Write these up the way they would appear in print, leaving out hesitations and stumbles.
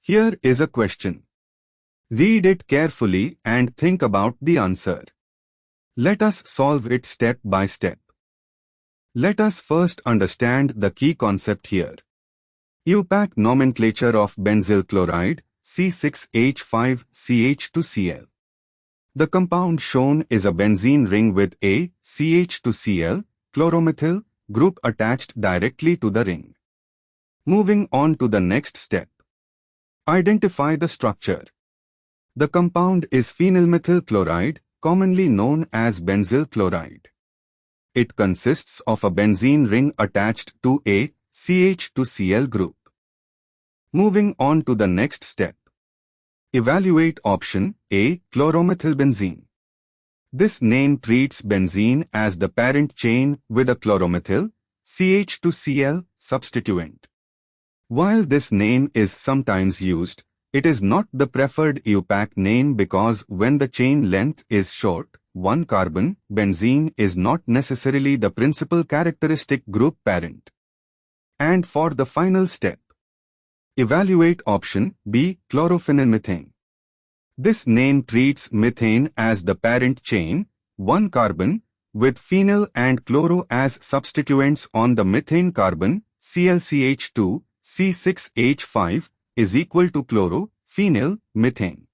Here is a question. Read it carefully and think about the answer. Let us solve it step by step. Let us first understand the key concept here. IUPAC nomenclature of benzyl chloride, C6H5-CH2Cl. The compound shown is a benzene ring with a CH2Cl chloromethyl group attached directly to the ring. Moving on to the next step. Identify the structure. The compound is phenylmethyl chloride, commonly known as benzyl chloride. It consists of a benzene ring attached to a CH2Cl group. Moving on to the next step. Evaluate option A, chloromethylbenzene. This name treats benzene as the parent chain with a chloromethyl, CH2Cl, substituent. While this name is sometimes used, it is not the preferred IUPAC name because when the chain length is short, 1 carbon, benzene is not necessarily the principal characteristic group parent. And for the final step, evaluate option B, chlorophenylmethane. This name treats methane as the parent chain, 1 carbon, with phenyl and chloro as substituents on the methane carbon, ClCH2, C6H5 is equal to chloro, phenyl, methane.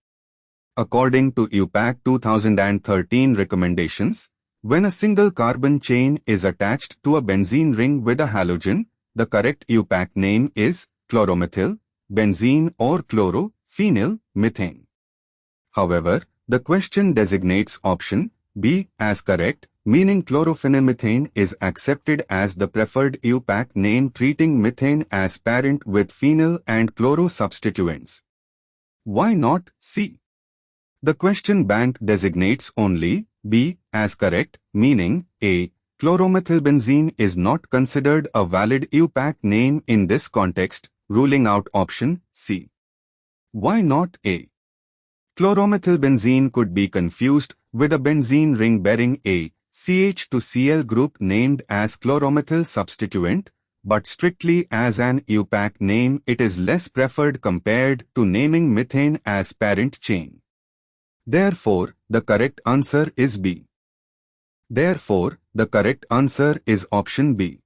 According to IUPAC 2013 recommendations, when a single carbon chain is attached to a benzene ring with a halogen, the correct IUPAC name is chloromethyl, benzene or chloro, phenyl, methane. However, the question designates option B as correct, meaning chlorophenylmethane is accepted as the preferred IUPAC name treating methane as parent with phenyl and chloro substituents. Why not C? The question bank designates only B as correct, meaning A, chloromethylbenzene is not considered a valid IUPAC name in this context, ruling out option C. Why not A? Chloromethylbenzene could be confused with a benzene ring bearing a CH2Cl group named as chloromethyl substituent, but strictly as an IUPAC name it is less preferred compared to naming methane as parent chain. Therefore, the correct answer is B. Therefore, the correct answer is option B.